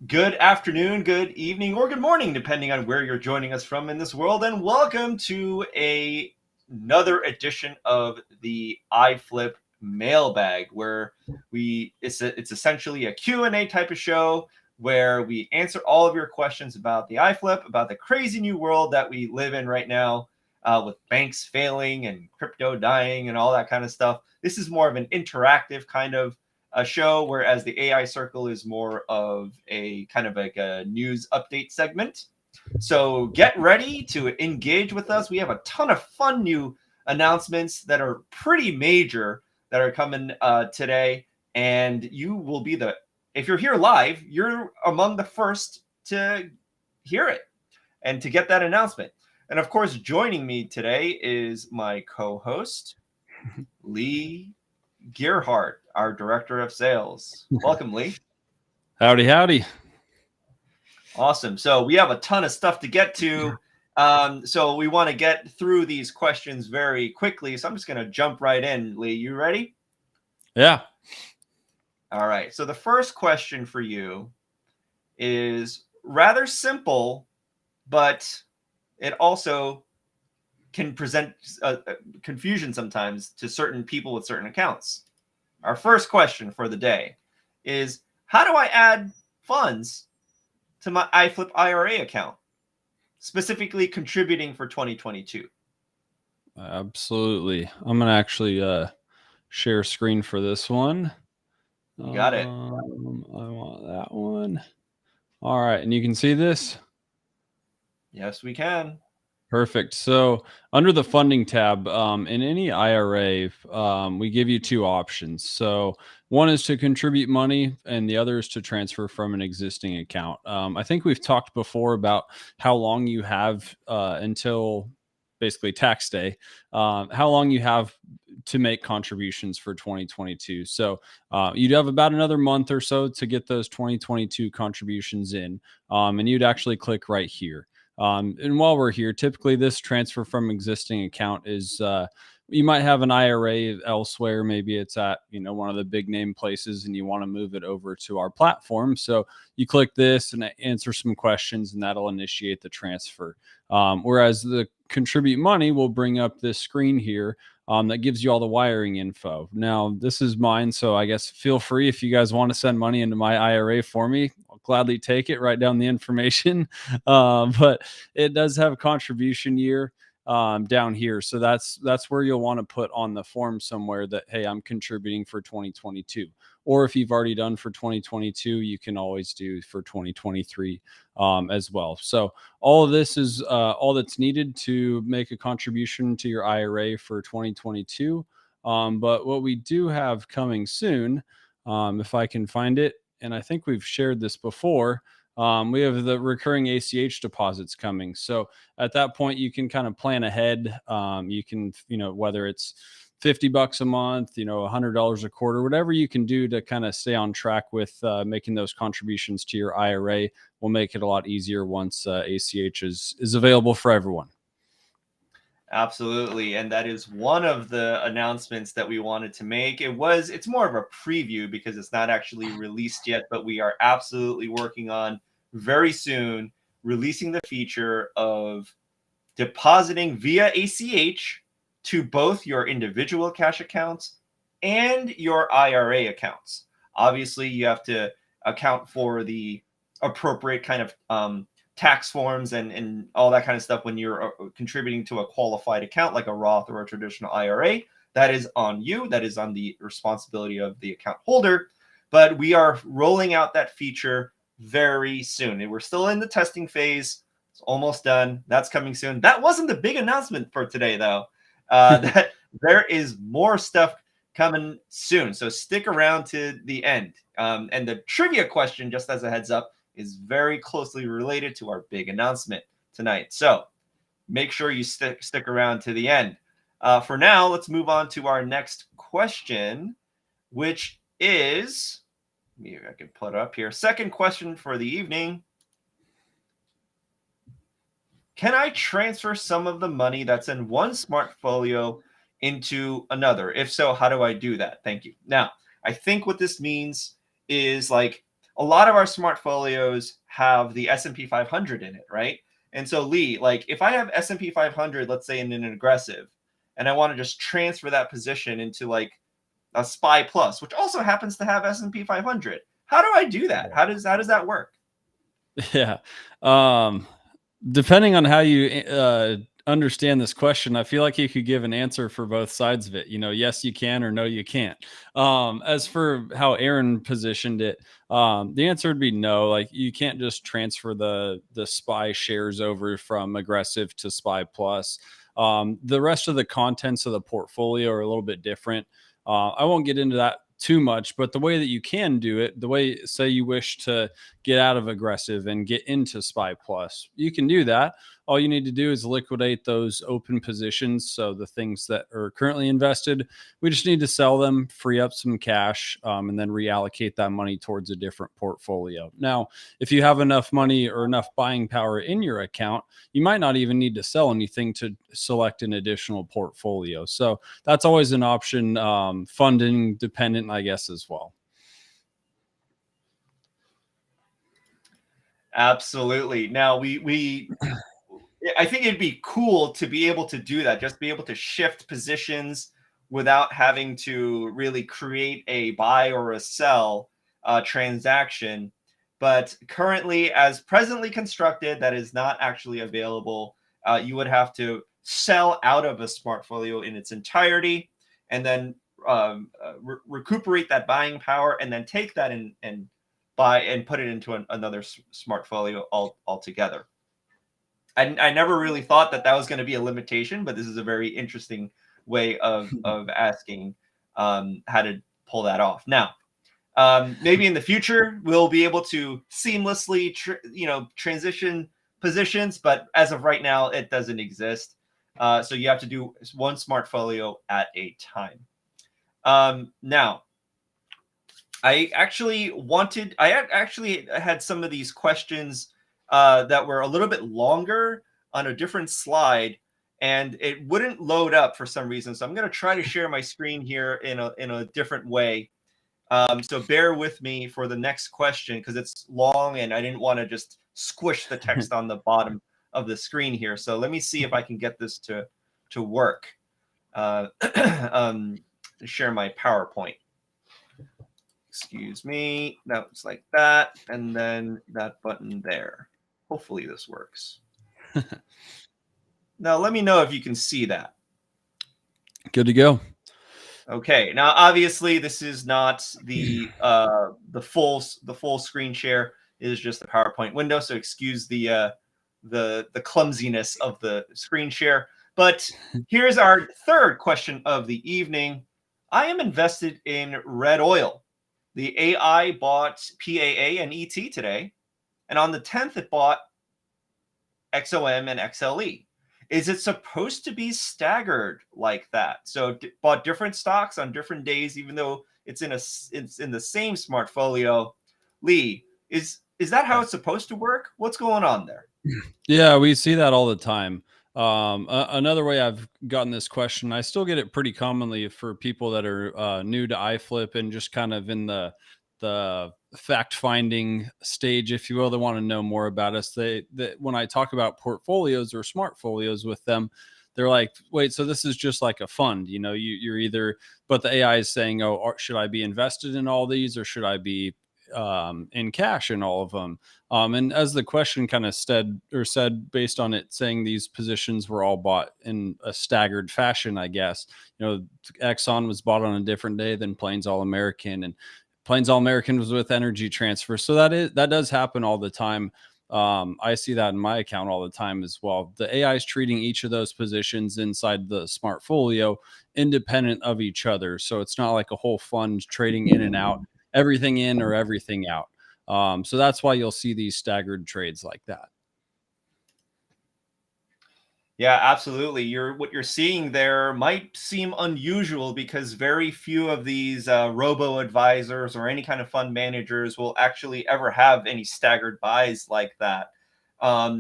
Good afternoon, good evening, or good morning, depending on where you're joining us from in this world, and welcome to another edition of the iFlip Mailbag, where it's essentially a Q&A type of show where we answer all of your questions about the iFlip, about the crazy new world that we live in right now, with banks failing and crypto dying and all that kind of stuff. This is more of an interactive kind of a show, whereas the AI Circle is more of a kind of like a news update segment. So get ready to engage with us. We have a ton of fun new announcements that are pretty major that are coming today, and you will be if you're here live, you're among the first to hear it and to get that announcement. And of course, joining me today is my co-host, Lee Gearhart, our director of sales. Welcome, Lee. Howdy, howdy. Awesome. So we have a ton of stuff to get to. So we want to get through these questions very quickly. So I'm just going to jump right in. Lee, you ready? Yeah. All right. So the first question for you is rather simple, but it also can present confusion sometimes to certain people with certain accounts. Our first question for the day is, how do I add funds to my iFlip IRA account, specifically contributing for 2022? Absolutely. I'm going to actually share screen for this one. You got it. I want that one. All right. And you can see this? Yes, we can. Perfect. So under the funding tab, in any IRA, we give you two options. So one is to contribute money, and the other is to transfer from an existing account. I think we've talked before about how long you have until basically tax day, how long you have to make contributions for 2022. So you'd have about another month or so to get those 2022 contributions in, and you'd actually click right here. And while we're here, typically this transfer from existing account is you might have an IRA elsewhere. Maybe it's at one of the big name places, and you want to move it over to our platform. So you click this and answer some questions, and that'll initiate the transfer. Whereas the contribute money will bring up this screen here that gives you all the wiring info. Now, this is mine, so I guess feel free if you guys want to send money into my IRA for me. I'll gladly take it, write down the information. But it does have a contribution year down here. So that's where you'll want to put on the form somewhere that, hey, I'm contributing for 2022. Or if you've already done for 2022, you can always do for 2023 as well. So all of this is all that's needed to make a contribution to your IRA for 2022. But what we do have coming soon, if I can find it, and I think we've shared this before, we have the recurring ACH deposits coming. So at that point, you can kind of plan ahead. You can, whether it's $50 a month, $100 a quarter, whatever you can do to kind of stay on track with making those contributions to your IRA will make it a lot easier once ACH is available for everyone. Absolutely. And that is one of the announcements that we wanted to make. It's more of a preview because it's not actually released yet, but we are absolutely working on very soon releasing the feature of depositing via ACH to both your individual cash accounts and your IRA accounts. Obviously, you have to account for the appropriate kind of tax forms and all that kind of stuff when you're contributing to a qualified account like a Roth or a traditional IRA. That is on you. That is on the responsibility of the account holder. But we are rolling out that feature very soon. And we're still in the testing phase. It's almost done. That's coming soon. That wasn't the big announcement for today, though. That there is more stuff coming soon. So stick around to the end. And the trivia question, just as a heads up, is very closely related to our big announcement tonight. So make sure you stick around to the end. For now, let's move on to our next question, which is, maybe I can put it up here. Second question for the evening. Can I transfer some of the money that's in one smartfolio into another? If so, how do I do that? Thank you. Now, I think what this means is like a lot of our smart folios have the S&P 500 in it, right? And so Lee, like if I have S&P 500, let's say in an aggressive, and I want to just transfer that position into like a SPY plus, which also happens to have S&P 500. How do I do that? How does that work? Yeah. Um, Depending on how you understand this question, I feel like you could give an answer for both sides of it. Yes, you can, or no, you can't. As for how Aaron positioned it, the answer would be no. Like you can't just transfer the SPY shares over from aggressive to SPY plus. The rest of the contents of the portfolio are a little bit different. I won't get into that too much, but the way that you can do it, the way, say you wish to get out of aggressive and get into SPY plus, you can do that. All you need to do is liquidate those open positions. So the things that are currently invested, we just need to sell them, free up some cash, and then reallocate that money towards a different portfolio. Now, if you have enough money or enough buying power in your account, you might not even need to sell anything to select an additional portfolio. So that's always an option, funding dependent, I guess, as well. Absolutely. Now we I think it'd be cool to be able to do that, just be able to shift positions without having to really create a buy or a sell transaction. But currently, as presently constructed, that is not actually available. You would have to sell out of a smartfolio in its entirety and then recuperate that buying power and then take that and buy and put it into another smartfolio altogether. I never really thought that that was going to be a limitation, but this is a very interesting way of asking how to pull that off. Now, maybe in the future we'll be able to seamlessly, transition positions, but as of right now, it doesn't exist. So you have to do one smartfolio at a time. Now, I actually had some of these questions that were a little bit longer on a different slide, and it wouldn't load up for some reason. So I'm going to try to share my screen here in a different way. So bear with me for the next question because it's long, and I didn't want to just squish the text on the bottom of the screen here. So let me see if I can get this to work. Share my PowerPoint. Excuse me. That was like that. And then that button there. Hopefully this works. Now, let me know if you can see that. Good to go. Okay. Now, obviously, this is not the full screen share. It is just the PowerPoint window. So excuse the clumsiness of the screen share. But here's our third question of the evening. I am invested in Red Oil. The AI bought PAA and ET today, and on the 10th, it bought XOM and XLE. Is it supposed to be staggered like that? So bought different stocks on different days, even though it's in the same smartfolio. Lee, is that how it's supposed to work? What's going on there? Yeah, we see that all the time. Another way I've gotten this question, I still get it pretty commonly for people that are new to iFlip and just kind of in the fact finding stage, if you will. They want to know more about us. That when I talk about portfolios or smart folios with them, they're like, wait, so this is just like a fund, you're either, but the AI is saying, oh, should I be invested in all these or should I be in cash in all of them? And as the question kind of said, based on it saying these positions were all bought in a staggered fashion, I guess, Exxon was bought on a different day than Plains All American, and Plains All American was with Energy Transfer. So that does happen all the time. I see that in my account all the time as well. The AI is treating each of those positions inside the smartfolio independent of each other. So it's not like a whole fund trading in and out, everything in or everything out. So that's why you'll see these staggered trades like that. Yeah, absolutely. What you're seeing there might seem unusual because very few of these robo advisors or any kind of fund managers will actually ever have any staggered buys like that.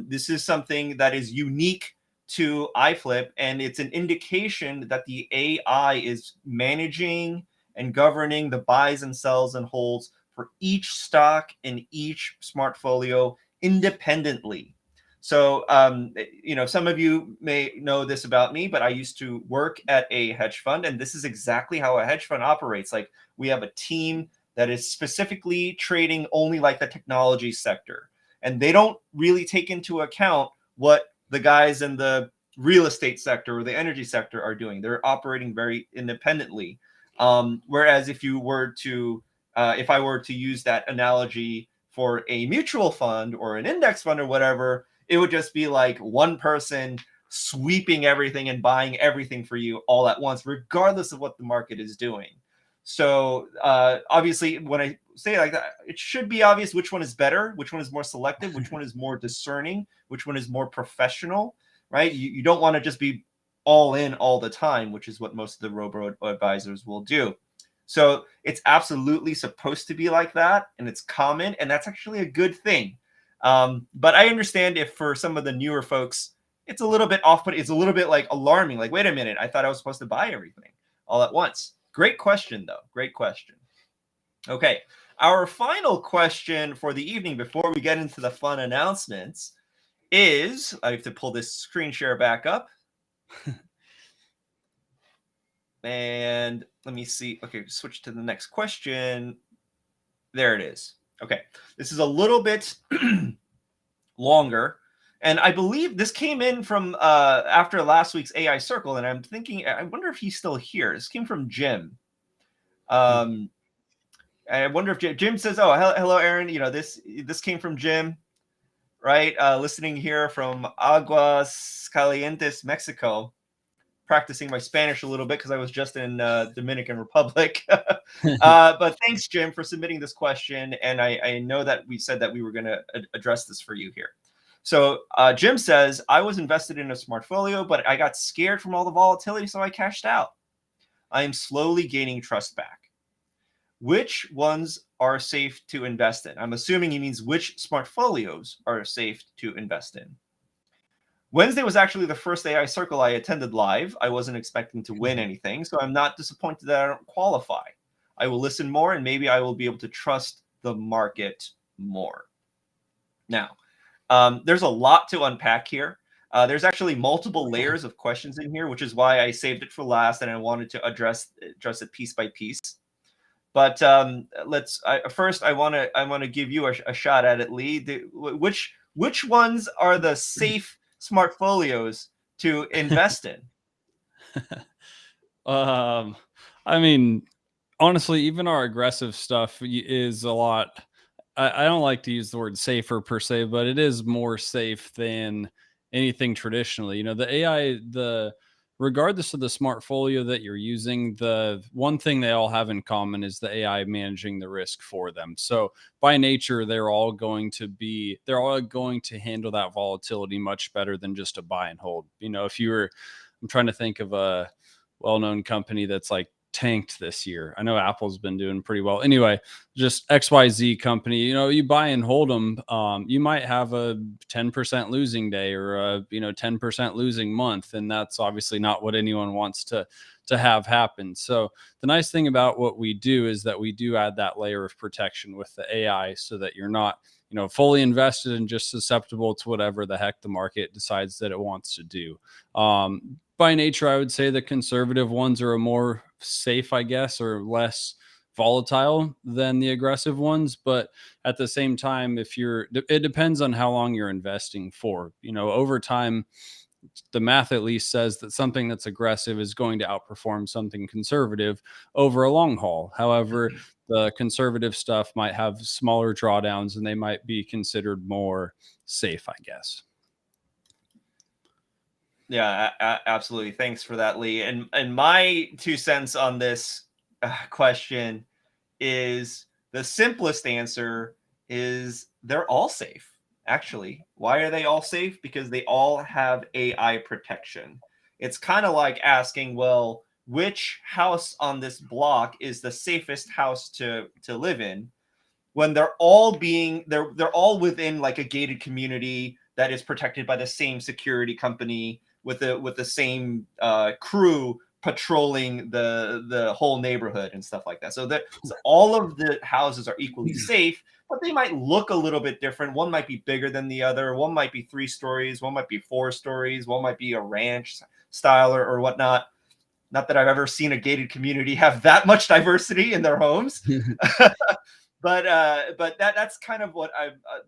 This is something that is unique to iFlip, and it's an indication that the AI is managing and governing the buys and sells and holds for each stock in each smartfolio independently. So, some of you may know this about me, but I used to work at a hedge fund, and this is exactly how a hedge fund operates. Like, we have a team that is specifically trading only like the technology sector, and they don't really take into account what the guys in the real estate sector or the energy sector are doing. They're operating very independently. Whereas if I were to use that analogy for a mutual fund or an index fund or whatever, it would just be like one person sweeping everything and buying everything for you all at once, regardless of what the market is doing. So obviously, when I say it like that, it should be obvious which one is better, which one is more selective, which one is more discerning, which one is more professional, right? You don't want to just be all in all the time, which is what most of the robo advisors will do. So it's absolutely supposed to be like that, and it's common, and that's actually a good thing. But I understand if for some of the newer folks, it's a little bit off, but it's a little bit like alarming. Like, wait a minute, I thought I was supposed to buy everything all at once. Great question, though. Great question. Okay, our final question for the evening before we get into the fun announcements is, I have to pull this screen share back up. And let me see. Okay, switch to the next question. There it is. Okay, this is a little bit longer. And I believe this came in from after last week's AI Circle. And I'm thinking, I wonder if he's still here. This came from Jim. I wonder if Jim says, "Oh, hello, Aaron. This came from Jim, right? Listening here from Aguas Calientes, Mexico. Practicing my Spanish a little bit because I was just in Dominican Republic. But thanks, Jim, for submitting this question. And I know that we said that we were going to address this for you here. So Jim says, I was invested in a smartfolio, but I got scared from all the volatility, so I cashed out. I am slowly gaining trust back. Which ones are safe to invest in? I'm assuming he means which smartfolios are safe to invest in. Wednesday was actually the first AI Circle I attended live. I wasn't expecting to win anything, so I'm not disappointed that I don't qualify. I will listen more, and maybe I will be able to trust the market more. Now, there's a lot to unpack here. There's actually multiple layers of questions in here, which is why I saved it for last, and I wanted to address it piece by piece. But first, I want to give you a shot at it, Lee. Which ones are the safe smartfolios to invest in? I mean, honestly, even our aggressive stuff is a lot. I don't like to use the word safer per se, but it is more safe than anything traditionally. The AI, regardless of the smartfolio that you're using, the one thing they all have in common is the AI managing the risk for them. So by nature, they're all going to handle that volatility much better than just a buy and hold. I'm trying to think of a well-known company that's like tanked this year. I know Apple's been doing pretty well. Anyway, just XYZ company, you buy and hold them. You might have a 10% losing day or a 10% losing month, and that's obviously not what anyone wants to have happen. So the nice thing about what we do is that we do add that layer of protection with the AI so that you're not fully invested and just susceptible to whatever the heck the market decides that it wants to do. By nature, I would say the conservative ones are a more safe, I guess, or less volatile than the aggressive ones. But at the same time, it depends on how long you're investing for. Over time, the math at least says that something that's aggressive is going to outperform something conservative over a long haul. However, the conservative stuff might have smaller drawdowns and they might be considered more safe, I guess. Yeah, absolutely. Thanks for that, Lee. And my 2 cents on this question is the simplest answer is they're all safe. Actually, why are they all safe? Because they all have AI protection. It's kind of like asking, well, which house on this block is the safest house to live in? When they're all within like a gated community that is protected by the same security company with the same crew patrolling the whole neighborhood and stuff like that. So all of the houses are equally safe, but they might look a little bit different. One might be bigger than the other. One might be 3 stories. One might be 4 stories. One might be a ranch style or whatnot. Not that I've ever seen a gated community have that much diversity in their homes. But that's kind of what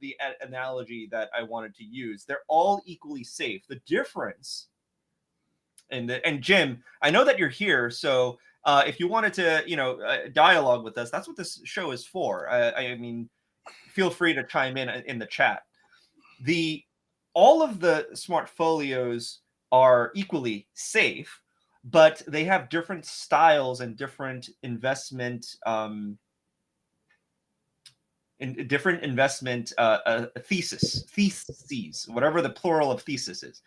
the analogy that I wanted to use. They're all equally safe. The difference, and Jim, I know that you're here, so if you wanted to, dialogue with us, that's what this show is for. I mean, feel free to chime in the chat. All of the smart folios are equally safe, but they have different styles and different investment theses, whatever the plural of thesis is.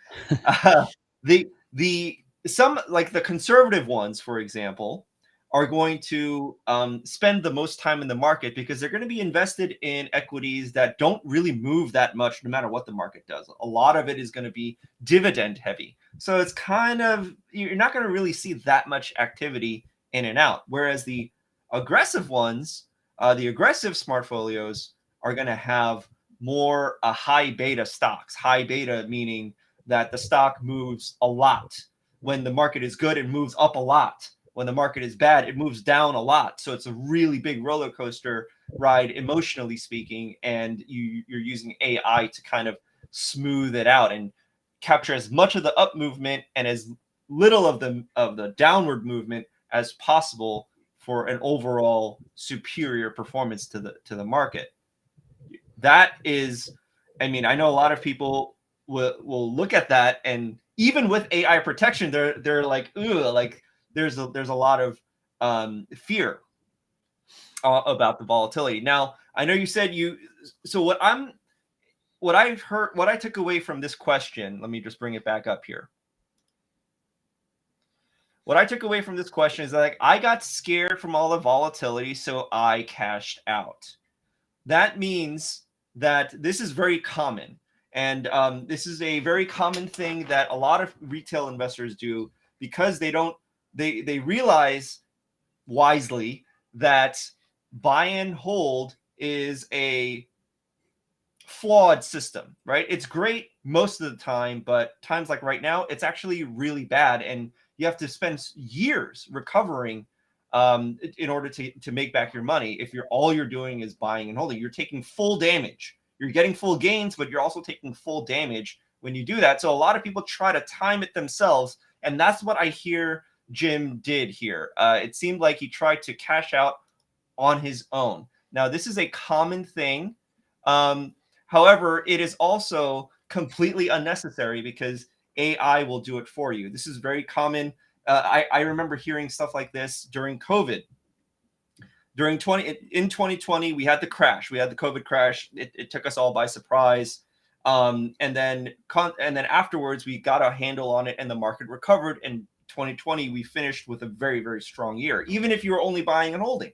Some, like the conservative ones, for example, are going to spend the most time in the market because they're going to be invested in equities that don't really move that much no matter what the market does. A lot of it is going to be dividend heavy. So it's kind of, you're not going to really see that much activity in and out. Whereas the aggressive ones, the aggressive smart folios, are going to have more high beta stocks. High beta meaning that the stock moves a lot. When the market is good, it moves up a lot. When the market is bad, it moves down a lot. So it's a really big roller coaster ride, emotionally speaking, and you're using AI to kind of smooth it out and capture as much of the up movement and as little of the downward movement as possible for an overall superior performance to the market. That is, I mean, I know a lot of people will look at that, and even with AI protection, they're like, ooh, like there's a lot of fear about the volatility. Now, I know you said so what I took away from this question, let me just bring it back up here. What I took away from this question is like, I got scared from all the volatility, so I cashed out. That means that this is very common. And this is a very common thing that a lot of retail investors do because they realize wisely that buy and hold is a flawed system, right? It's great most of the time, but times like right now, it's actually really bad. And you have to spend years recovering in order to make back your money. If all you're doing is buying and holding, you're taking full damage. You're getting full gains, but you're also taking full damage when you do that. So a lot of people try to time it themselves, and that's what I hear Jim did here. It seemed like he tried to cash out on his own. Now, this is a common thing. However, it is also completely unnecessary because AI will do it for you. This is very common. I remember hearing stuff like this during COVID. In 2020, we had the crash. We had the COVID crash. It took us all by surprise. And then afterwards, we got a handle on it, and the market recovered. In 2020, we finished with a very, very strong year, even if you were only buying and holding.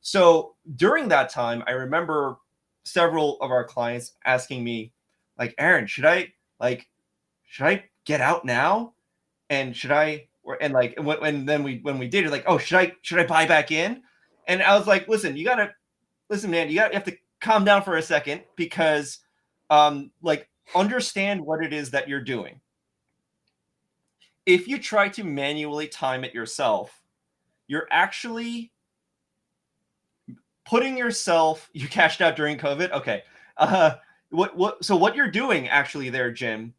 So during that time, I remember several of our clients asking me, like, Aaron, should I get out now? And when we did it, like, oh, should I buy back in? And I was like, listen, man, you have to calm down for a second because understand what it is that you're doing. If you try to manually time it yourself, you're actually putting yourself, you cashed out during COVID. Okay. So what you're doing actually there, Jim,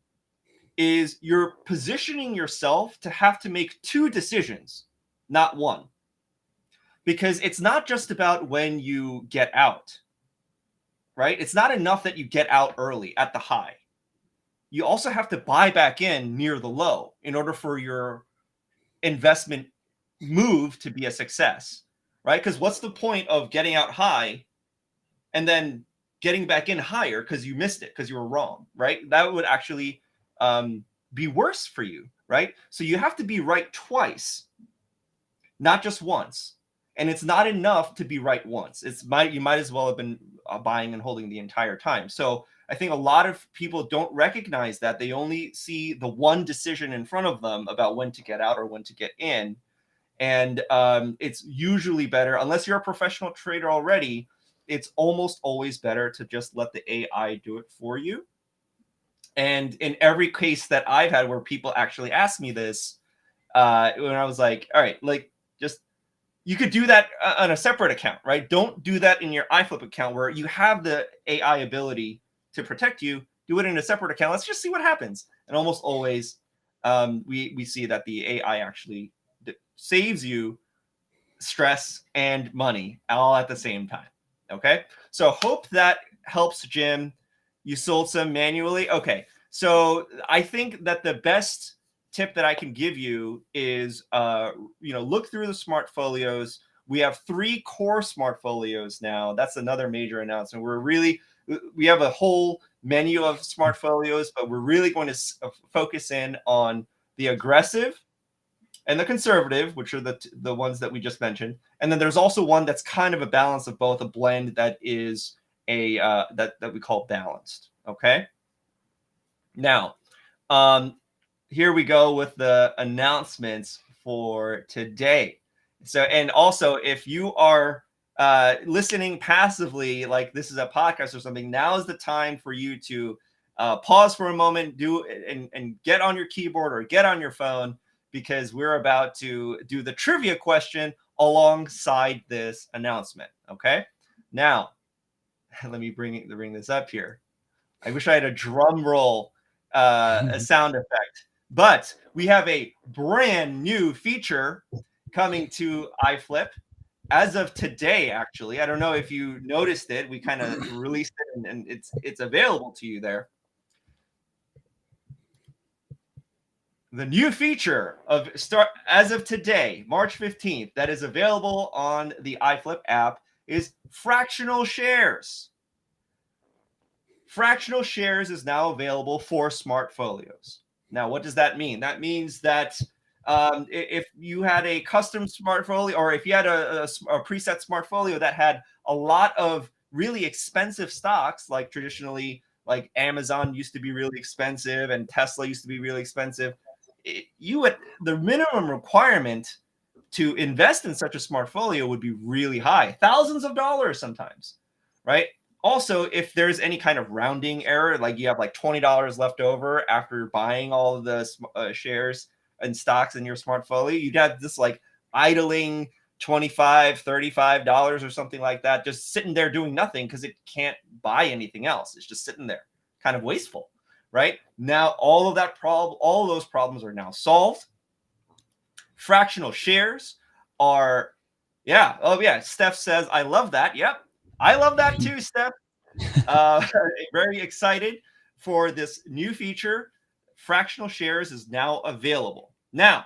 is you're positioning yourself to have to make 2 decisions, not 1. Because it's not just about when you get out, right? It's not enough that you get out early at the high. You also have to buy back in near the low in order for your investment move to be a success, right? Because what's the point of getting out high and then getting back in higher because you missed it, because you were wrong, right? That would actually be worse for you, right? So you have to be right twice, not just once. And it's not enough to be right once. You might as well have been buying and holding the entire time. So I think a lot of people don't recognize that. They only see the one decision in front of them about when to get out or when to get in. And it's usually better, unless you're a professional trader already, it's almost always better to just let the AI do it for you. And in every case that I've had where people actually ask me this, when I was like, all right, like just you could do that on a separate account, right? Don't do that in your iFlip account where you have the AI ability to protect you. Do it in a separate account. Let's just see what happens. And almost always, we see that the AI actually saves you stress and money all at the same time. Okay, so hope that helps, Jim. You sold some manually. Okay, so I think that the best tip that I can give you is, look through the smart folios. We have 3 core smart folios now. That's another major announcement. We have a whole menu of smart folios, but we're really going to focus in on the aggressive and the conservative, which are the ones that we just mentioned. And then there's also one that's kind of a balance of both, a blend that is that we call balanced. Okay. Now, here we go with the announcements for today. So, and also, if you are listening passively, like this is a podcast or something, now is the time for you to pause for a moment, and get on your keyboard or get on your phone, because we're about to do the trivia question alongside this announcement. Okay. Now, let me bring this up here. I wish I had a drum roll, a sound effect, but we have a brand new feature coming to iFlip as of today. Actually, I don't know if you noticed it. We kind of released it, and it's available to you there. The new feature as of today, March 15th, that is available on the iFlip app is fractional shares. Fractional shares is now available for smart folios. Now, what does that mean? That means that if you had a custom smart folio, or if you had a preset smart folio that had a lot of really expensive stocks, like traditionally, like Amazon used to be really expensive and Tesla used to be really expensive, the minimum requirement to invest in such a smart folio would be really high, thousands of dollars sometimes, right? Also, if there's any kind of rounding error, like you have like $20 left over after buying all of the shares and stocks in your smart folio, you'd have this like idling $25, $35 or something like that, just sitting there doing nothing because it can't buy anything else. It's just sitting there, kind of wasteful. Right now, all of those problems are now solved. Fractional shares are, Steph says, I love that. Yep, I love that too, Steph. Very excited for this new feature. Fractional shares is now available. Now,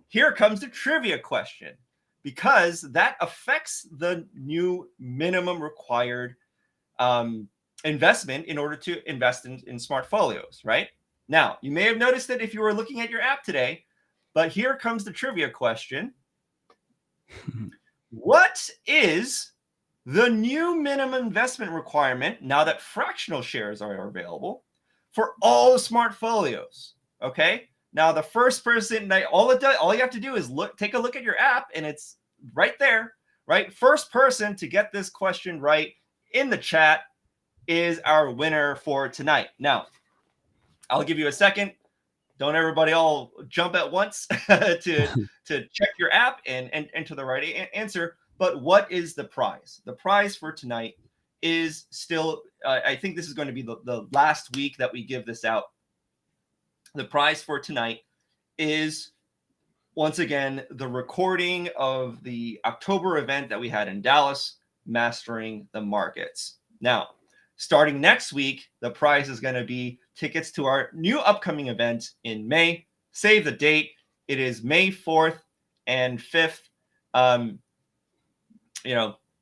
here comes the trivia question, because that affects the new minimum required investment in order to invest in smart folios, right? Now, you may have noticed it if you were looking at your app today, but here comes the trivia question. What is the new minimum investment requirement now that fractional shares are available for all the smart folios? Okay. Now, the first person, all you have to do is take a look at your app, and it's right there, right? First person to get this question right in the chat is our winner for tonight. Now, I'll give you a second. Don't everybody all jump at once to check your app and enter the right answer. But what is the prize? The prize for tonight is still, I think this is going to be the last week that we give this out. The prize for tonight is, once again, the recording of the October event that we had in Dallas, Mastering the Markets. Now, starting next week, the prize is going to be tickets to our new upcoming event in May. Save the date. It is May 4th and 5th.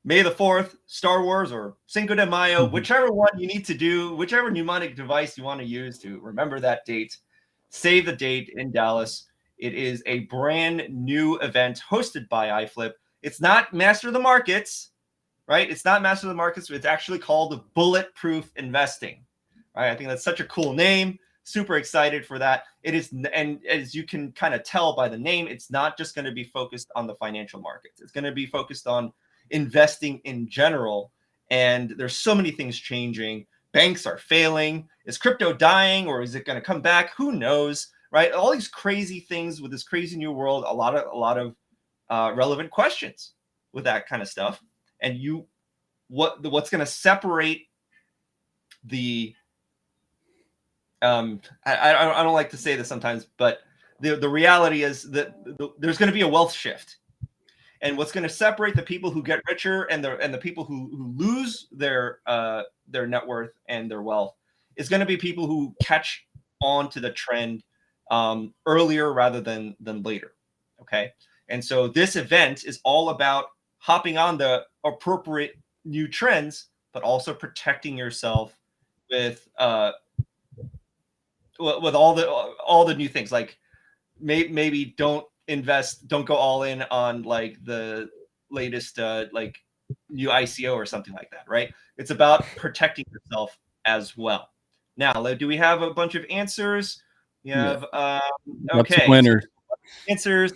May the 4th, Star Wars or Cinco de Mayo, whichever one you need to do, whichever mnemonic device you want to use to remember that date. Save the date in Dallas. It is a brand new event hosted by iFlip. It's not Master the Markets, right? It's not Master the Markets. It's actually called Bulletproof Investing. Right? I think that's such a cool name. Super excited for that. It is, and as you can kind of tell by the name, it's not just going to be focused on the financial markets. It's going to be focused on investing in general. And there's so many things changing. Banks are failing. Is crypto dying, or is it going to come back? Who knows? Right? All these crazy things with this crazy new world. A lot of relevant questions with that kind of stuff. And what's going to separate the I don't like to say this sometimes, but the reality is that there's going to be a wealth shift, and what's going to separate the people who get richer and the people who lose their net worth and their wealth is going to be people who catch on to the trend earlier rather than later. Okay, and so this event is all about hopping on the appropriate new trends, but also protecting yourself with all the new things. Like maybe don't go all in on like the latest like new ICO or something like that, right? It's about protecting yourself as well. Now, do we have a bunch of answers? We have okay, winners. so answers.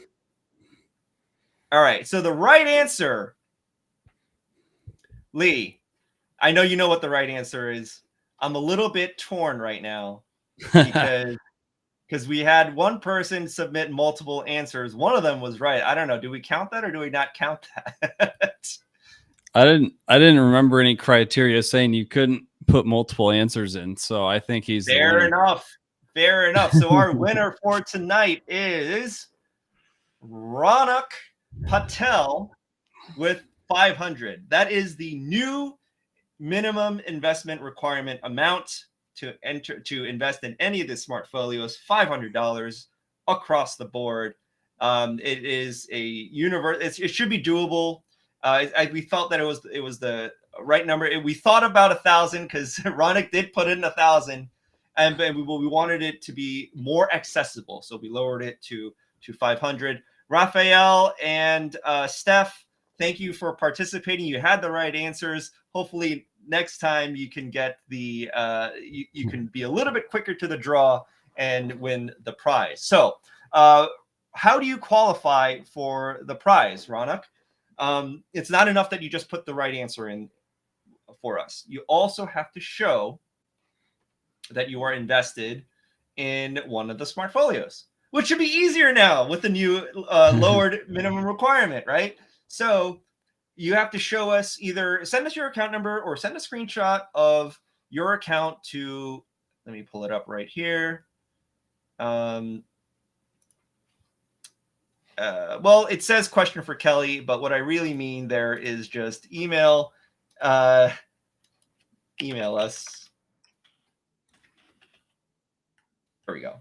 All right, so the right answer, Lee, I know you know what the right answer is. I'm a little bit torn right now because we had one person submit multiple answers. One of them was right. I don't know. Do we count that or do we not count that? I didn't remember any criteria saying you couldn't put multiple answers in. So I think he's Fair enough. Fair enough. So our winner for tonight is Ronak Patel with 500. That is the new minimum investment requirement amount to invest in any of the smartfolios, $500 across the board. It is a universe. It should be doable. We felt that it was the right number. We thought about 1,000 because Ronak did put in 1,000, and we wanted it to be more accessible, so we lowered it to 500. Raphael and Steph, thank you for participating. You had the right answers. Hopefully next time you can get the you can be a little bit quicker to the draw and win the prize. So how do you qualify for the prize, Ronak? It's not enough that you just put the right answer in for us. You also have to show that you are invested in one of the smartfolios, which should be easier now with the new lowered minimum requirement, right? So you have to show us, either send us your account number or send a screenshot of your account to, let me pull it up right here. Well, it says question for Kelly, but what I really mean there is just email us. There we go.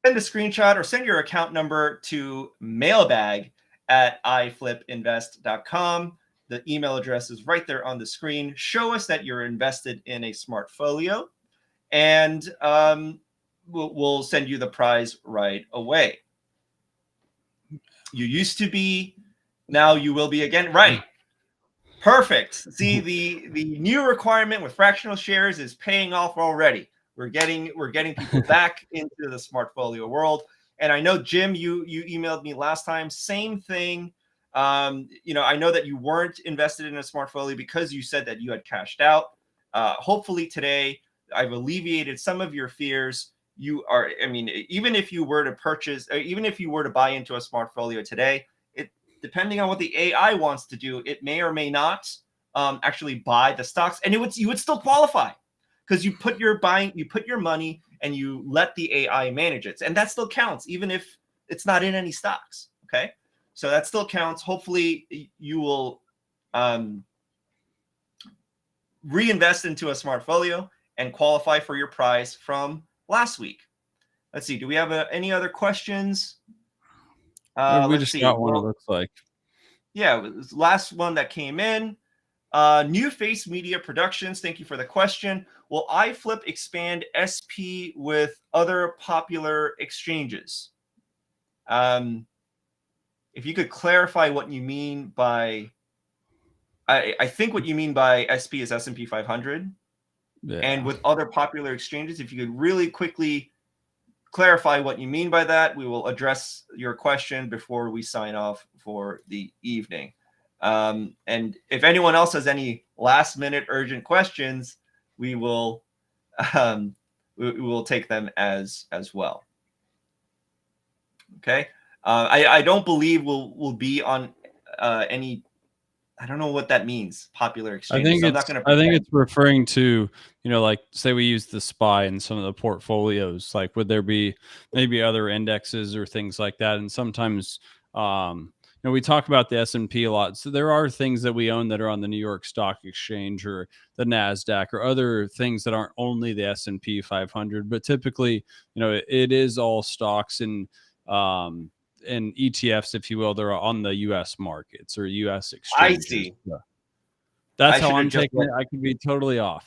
Send a screenshot or send your account number to mailbag@iFlipinvest.com. The email address is right there on the screen. Show us that you're invested in a smartfolio, and we'll send you the prize right away. You used to be, now you will be again. Right. Perfect. See, the new requirement with fractional shares is paying off already. We're getting people back into the smartfolio world. And I know, Jim, you emailed me last time. Same thing. I know that you weren't invested in a smartfolio because you said that you had cashed out. Hopefully today I've alleviated some of your fears. You are, even if you were to purchase, even if you were to buy into a smartfolio today, depending on what the AI wants to do, it may or may not actually buy the stocks, and you would still qualify because you put your money and you let the AI manage it, and that still counts even if it's not in any stocks. Okay, so that still counts. Hopefully, you will reinvest into a smartfolio and qualify for your prize from last week. Let's see. Do we have any other questions? We just got one, it looks like. Yeah, it was the last one that came in. New Face Media Productions, thank you for the question. Will iFlip expand SP with other popular exchanges? If you could clarify what you mean by, I think what you mean by SP is S&P 500. and Yeah. with other popular exchanges. If you could really quickly clarify what you mean by that, we will address your question before we sign off for the evening. And if anyone else has any last minute urgent questions, we will um, we will take them as well. Okay. I don't believe we'll be on any. I don't know what that means. Popular exchanges. So I'm not going to I think pretend. it's referring to, like say we use the SPY in some of the portfolios. Like, would there be maybe other indexes or things like that? And sometimes, we talk about the S&P a lot. So there are things that we own that are on the New York Stock Exchange or the Nasdaq or other things that aren't only the S&P 500. But typically, it is all stocks and ETFs, if you will. They're on the U.S. markets or U.S. I exchanges. see. That's I how should have I'm just taking it. I could be totally off.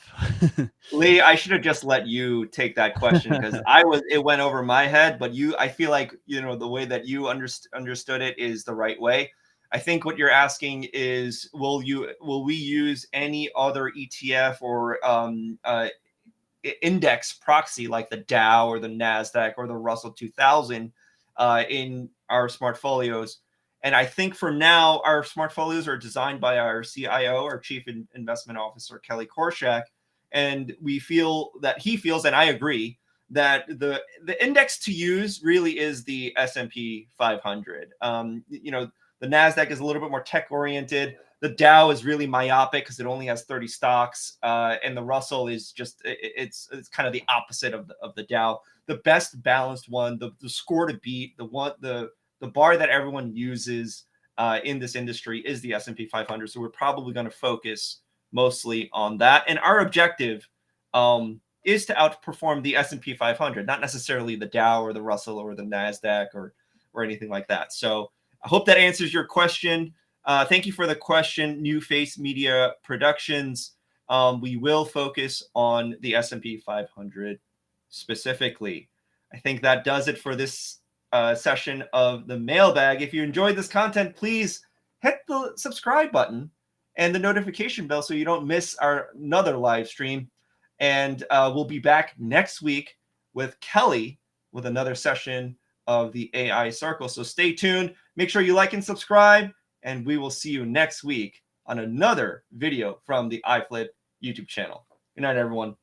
Lee, I should have just let you take that question because it went over my head, but I feel like, the way that you understood it is the right way. I think what you're asking is, will we use any other ETF or index proxy like the Dow or the Nasdaq or the Russell 2000 in our smartfolios? And I think for now, our smartfolios are designed by our CIO, our Chief Investment Officer, Kelly Korshak. And he feels, and I agree, that the index to use really is the S&P 500. The Nasdaq is a little bit more tech oriented. The Dow is really myopic because it only has 30 stocks, and the Russell is just it's kind of the opposite of the Dow. The best balanced one, the score to beat, the bar that everyone uses in this industry is the S&P 500. So we're probably going to focus mostly on that. And our objective is to outperform the S&P 500, not necessarily the Dow or the Russell or the Nasdaq or anything like that. So I hope that answers your question. Thank you for the question, New Face Media Productions. We will focus on the S&P 500 specifically. I think that does it for this session of the mailbag. If you enjoyed this content, please hit the subscribe button and the notification bell so you don't miss another live stream. And we'll be back next week with Kelly with another session of the AI Circle. So stay tuned. Make sure you like and subscribe, and we will see you next week on another video from the iFlip YouTube channel. Good night, everyone.